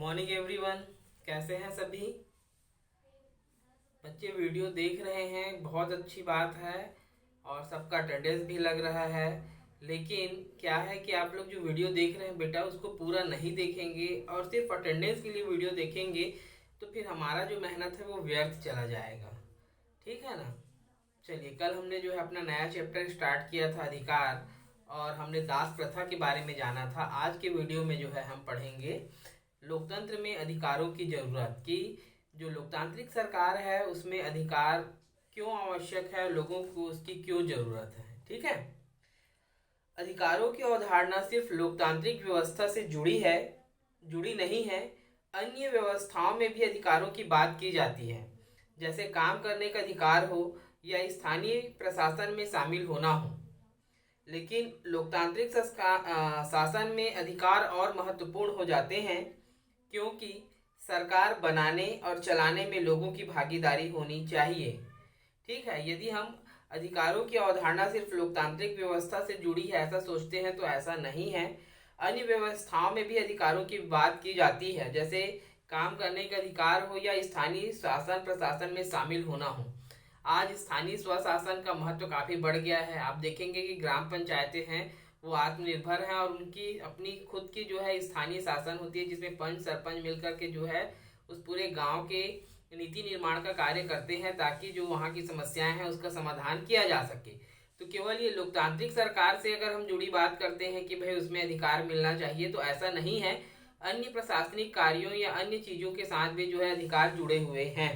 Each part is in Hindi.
Morning everyone. कैसे हैं सभी बच्चे? वीडियो देख रहे हैं, बहुत अच्छी बात है और सबका अटेंडेंस भी लग रहा है। लेकिन क्या है कि आप लोग जो वीडियो देख रहे हैं बेटा, उसको पूरा नहीं देखेंगे और सिर्फ अटेंडेंस के लिए वीडियो देखेंगे तो फिर हमारा जो मेहनत है वो व्यर्थ चला जाएगा। ठीक है ना? चलिए, कल हमने जो है अपना नया चैप्टर स्टार्ट किया था अधिकार, और हमने दास प्रथा के बारे में जाना था। आज के वीडियो में जो है हम पढ़ेंगे लोकतंत्र में अधिकारों की जरूरत की। जो लोकतांत्रिक सरकार है उसमें अधिकार क्यों आवश्यक है, लोगों को उसकी क्यों जरूरत है। ठीक है। अधिकारों की अवधारणा सिर्फ लोकतांत्रिक व्यवस्था से जुड़ी नहीं है। अन्य व्यवस्थाओं में भी अधिकारों की बात की जाती है, जैसे काम करने का अधिकार हो या स्थानीय प्रशासन में शामिल होना हो। लेकिन लोकतांत्रिक शासन में अधिकार और महत्वपूर्ण हो जाते हैं, क्योंकि सरकार बनाने और चलाने में लोगों की भागीदारी होनी चाहिए। ठीक है। यदि हम अधिकारों की अवधारणा सिर्फ लोकतांत्रिक व्यवस्था से जुड़ी है ऐसा सोचते हैं तो ऐसा नहीं है। अन्य व्यवस्थाओं में भी अधिकारों की बात की जाती है, जैसे काम करने का अधिकार हो या स्थानीय शासन प्रशासन में शामिल होना हो। आज स्थानीय स्वशासन का महत्व काफी बढ़ गया है। आप देखेंगे कि ग्राम पंचायतें हैं वो आत्मनिर्भर हैं और उनकी अपनी खुद की जो है स्थानीय शासन होती है, जिसमें पंच सरपंच मिलकर के जो है उस पूरे गांव के नीति निर्माण का कार्य करते हैं, ताकि जो वहाँ की समस्याएं हैं उसका समाधान किया जा सके। तो केवल ये लोकतांत्रिक सरकार से अगर हम जुड़ी बात करते हैं कि भाई उसमें अधिकार मिलना चाहिए, तो ऐसा नहीं है। अन्य प्रशासनिक कार्यों या अन्य चीजों के साथ भी जो है अधिकार जुड़े हुए हैं।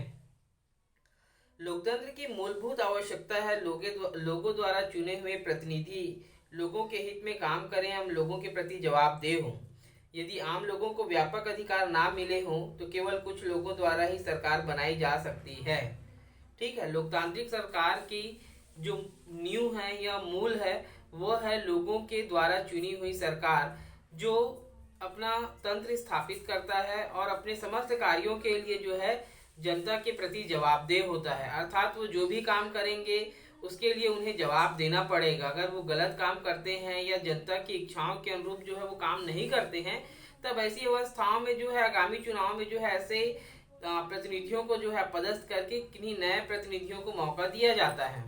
लोकतंत्र की मूलभूत आवश्यकता है लोगों द्वारा चुने हुए प्रतिनिधि लोगों के हित में काम करें, हम लोगों के प्रति जवाबदेह हों। यदि आम लोगों को व्यापक अधिकार ना मिले हों तो केवल कुछ लोगों द्वारा ही सरकार बनाई जा सकती है। ठीक है। लोकतांत्रिक सरकार की जो नींव है या मूल है वो है लोगों के द्वारा चुनी हुई सरकार, जो अपना तंत्र स्थापित करता है और अपने समस्त कार्यों के लिए जो है जनता के प्रति जवाबदेह होता है। अर्थात वो जो भी काम करेंगे उसके लिए उन्हें जवाब देना पड़ेगा। अगर वो गलत काम करते हैं या जनता की इच्छाओं के अनुरूप जो है वो काम नहीं करते हैं, तब ऐसी अवस्थाओं में जो है आगामी चुनाव में जो है ऐसे प्रतिनिधियों को जो है पदस्थ करके किन्हीं नए प्रतिनिधियों को मौका दिया जाता है।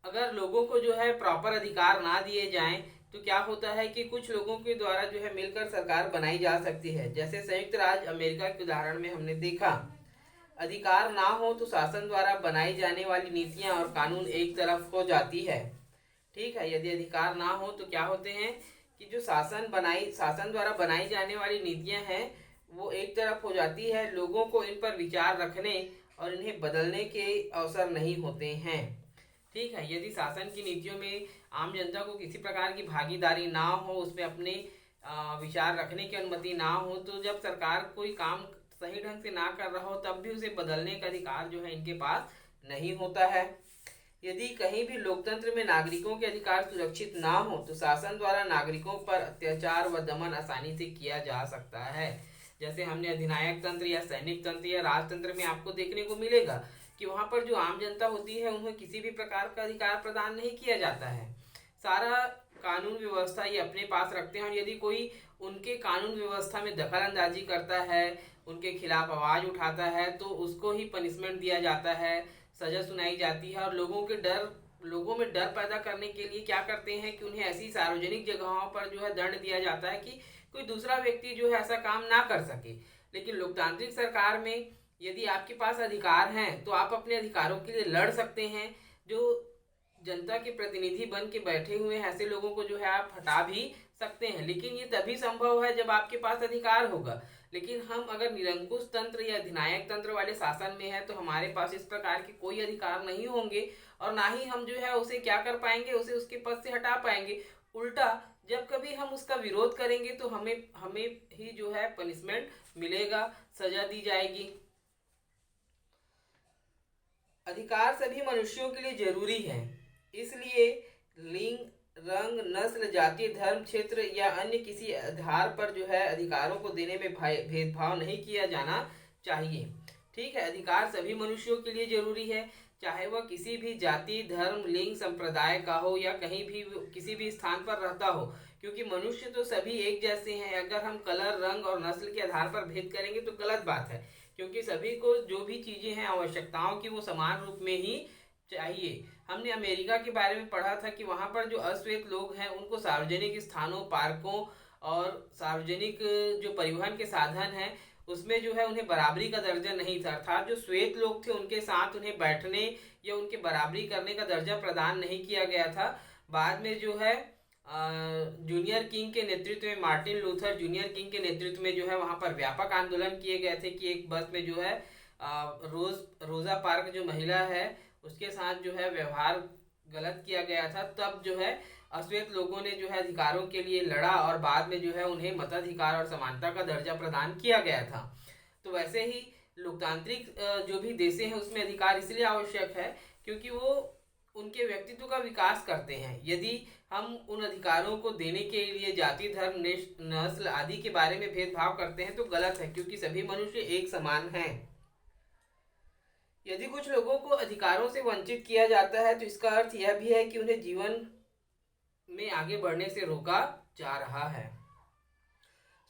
अगर लोगों को जो है प्रॉपर अधिकार ना दिए जाएं तो क्या होता है कि कुछ लोगों के द्वारा जो है मिलकर सरकार बनाई जा सकती है। जैसे संयुक्त राज्य अमेरिका के उदाहरण में हमने देखा, अधिकार ना हो तो शासन द्वारा बनाई जाने वाली नीतियां और कानून एक तरफ हो जाती है। ठीक है। यदि अधिकार ना हो तो क्या होते हैं कि जो शासन द्वारा बनाई जाने वाली नीतियां हैं वो एक तरफ हो जाती है। लोगों को इन पर विचार रखने और इन्हें बदलने के अवसर नहीं होते हैं। ठीक है। यदि शासन की नीतियों में आम जनता को किसी प्रकार की भागीदारी ना हो, उसमें अपने विचार रखने की अनुमति ना हो, तो जब सरकार कोई काम सही ढंग से ना कर रहा हो तब भी उसे बदलने का अधिकार जो है इनके पास नहीं होता है। यदि कहीं भी लोकतंत्र में नागरिकों के अधिकार सुरक्षित ना हो तो शासन द्वारा नागरिकों पर अत्याचार व दमन आसानी से किया जा सकता है। जैसे हमने अधिनायक तंत्र या सैनिक तंत्र या राजतंत्र में आपको देखने को मिलेगा कि वहां पर जो आम जनता होती है उन्हें किसी भी प्रकार का अधिकार प्रदान नहीं किया जाता है। सारा कानून व्यवस्था ये अपने पास रखते हैं और यदि कोई उनके कानून व्यवस्था में दखल अंदाजी करता है, उनके खिलाफ आवाज उठाता है, तो उसको ही पनिशमेंट दिया जाता है, सजा सुनाई जाती है। और लोगों में डर पैदा करने के लिए क्या करते हैं कि उन्हें ऐसी सार्वजनिक जगहों पर जो है दंड दिया जाता है कि कोई दूसरा व्यक्ति जो है ऐसा काम ना कर सके। लेकिन लोकतांत्रिक सरकार में यदि आपके पास अधिकार हैं तो आप अपने अधिकारों के लिए लड़ सकते हैं। जो जनता के प्रतिनिधि बन के बैठे हुए हैं ऐसे लोगों को जो है आप हटा भी सकते हैं, लेकिन ये तभी संभव है जब आपके पास अधिकार होगा। लेकिन हम अगर निरंकुश तंत्र या अधिनायक तंत्र वाले शासन में है तो हमारे पास इस प्रकार के कोई अधिकार नहीं होंगे और ना ही हम जो है उसे क्या कर पाएंगे, उसे उसके पद से हटा पाएंगे। उल्टा जब कभी हम उसका विरोध करेंगे तो हमें हमें ही जो है पनिशमेंट मिलेगा, सजा दी जाएगी। अधिकार सभी मनुष्यों के लिए जरूरी है, इसलिए लिंग, रंग, नस्ल, जाति, धर्म, क्षेत्र या अन्य किसी आधार पर जो है अधिकारों को देने में भेदभाव नहीं किया जाना चाहिए। ठीक है। अधिकार सभी मनुष्यों के लिए जरूरी है, चाहे वह किसी भी जाति, धर्म, लिंग, संप्रदाय का हो या कहीं भी किसी भी स्थान पर रहता हो, क्योंकि मनुष्य तो सभी एक जैसे हैं। अगर हम कलर, रंग और नस्ल के आधार पर भेद करेंगे तो गलत बात है, क्योंकि सभी को जो भी चीजें हैं आवश्यकताओं की, वो समान रूप में ही चाहिए। हमने अमेरिका के बारे में पढ़ा था कि वहां पर जो अश्वेत लोग हैं उनको सार्वजनिक स्थानों, पार्कों और सार्वजनिक जो परिवहन के साधन हैं उसमें जो है उन्हें बराबरी का दर्जा नहीं था, अर्थात जो श्वेत लोग थे उनके साथ उन्हें बैठने या उनके बराबरी करने का दर्जा प्रदान नहीं किया गया था। बाद में जो है जूनियर किंग के नेतृत्व में, मार्टिन लूथर जूनियर किंग के नेतृत्व में जो है वहां पर व्यापक आंदोलन किए गए थे कि एक बस में जो है रोजा पार्क जो महिला है उसके साथ जो है व्यवहार गलत किया गया था। तब जो है अश्वेत लोगों ने जो है अधिकारों के लिए लड़ा और बाद में जो है उन्हें मताधिकार और समानता का दर्जा प्रदान किया गया था। तो वैसे ही लोकतांत्रिक जो भी देशें हैं उसमें अधिकार इसलिए आवश्यक है क्योंकि वो उनके व्यक्तित्व का विकास करते हैं। यदि हम उन अधिकारों को देने के लिए जाति, धर्म, नस्ल आदि के बारे में भेदभाव करते हैं तो गलत है, क्योंकि सभी मनुष्य एक समान हैं। यदि कुछ लोगों को अधिकारों से वंचित किया जाता है तो इसका अर्थ यह भी है कि उन्हें जीवन में आगे बढ़ने से रोका जा रहा है।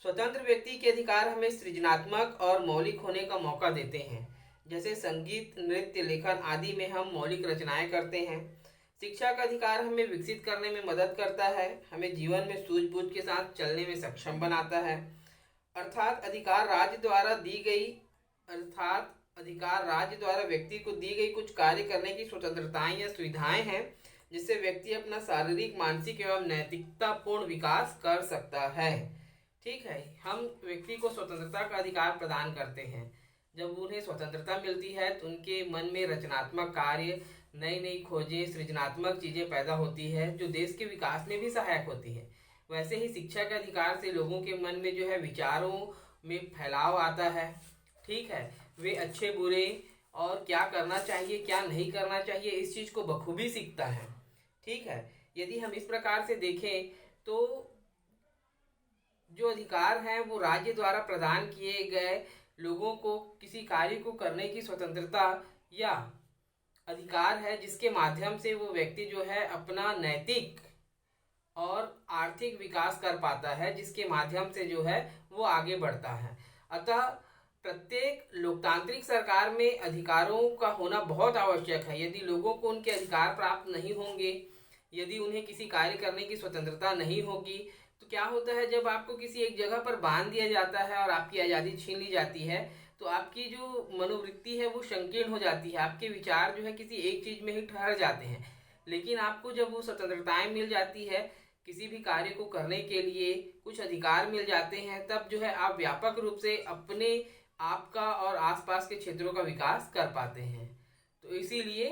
स्वतंत्र व्यक्ति के अधिकार हमें सृजनात्मक और मौलिक होने का मौका देते हैं। जैसे संगीत, नृत्य, लेखन आदि में हम मौलिक रचनाएं करते हैं। शिक्षा का अधिकार हमें विकसित करने में मदद करता है, हमें जीवन में सूझबूझ के साथ चलने में सक्षम बनाता है। अर्थात अधिकार राज्य द्वारा व्यक्ति को दी गई कुछ कार्य करने की स्वतंत्रताएं या सुविधाएं हैं, जिससे व्यक्ति अपना शारीरिक, मानसिक एवं नैतिकतापूर्ण विकास कर सकता है। ठीक है, हम व्यक्ति को स्वतंत्रता का अधिकार प्रदान करते हैं। जब उन्हें स्वतंत्रता मिलती है तो उनके मन में रचनात्मक कार्य, नई नई खोजें, सृजनात्मक चीजें पैदा होती है जो देश के विकास में भी सहायक होती है। वैसे ही शिक्षा के अधिकार से लोगों के मन में जो है विचारों में फैलाव आता है। ठीक है, वे अच्छे बुरे और क्या करना चाहिए, क्या नहीं करना चाहिए, इस चीज को बखूबी सीखता है। ठीक है, यदि हम इस प्रकार से देखें तो जो अधिकार हैं वो राज्य द्वारा प्रदान किए गए लोगों को किसी कार्य को करने की स्वतंत्रता या अधिकार है, जिसके माध्यम से वो व्यक्ति जो है अपना नैतिक और आर्थिक विकास कर पाता है, जिसके माध्यम से जो है वो आगे बढ़ता है। अतः प्रत्येक लोकतांत्रिक सरकार में अधिकारों का होना बहुत आवश्यक है। यदि लोगों को उनके अधिकार प्राप्त नहीं होंगे, यदि उन्हें किसी कार्य करने की स्वतंत्रता नहीं होगी, तो क्या होता है, जब आपको किसी एक जगह पर बांध दिया जाता है और आपकी आज़ादी छीन ली जाती है तो आपकी जो मनोवृत्ति है वो संकीर्ण हो जाती है, आपके विचार जो है किसी एक चीज में ही ठहर जाते हैं। लेकिन आपको जब वो स्वतंत्रताएं मिल जाती है, किसी भी कार्य को करने के लिए कुछ अधिकार मिल जाते हैं, तब जो है आप व्यापक रूप से अपने आपका और आसपास के क्षेत्रों का विकास कर पाते हैं। तो इसीलिए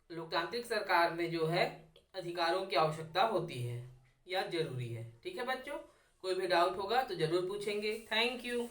लोकतांत्रिक सरकार में जो है अधिकारों की आवश्यकता होती है या जरूरी है। ठीक है बच्चों, कोई भी डाउट होगा तो जरूर पूछेंगे। Thank you.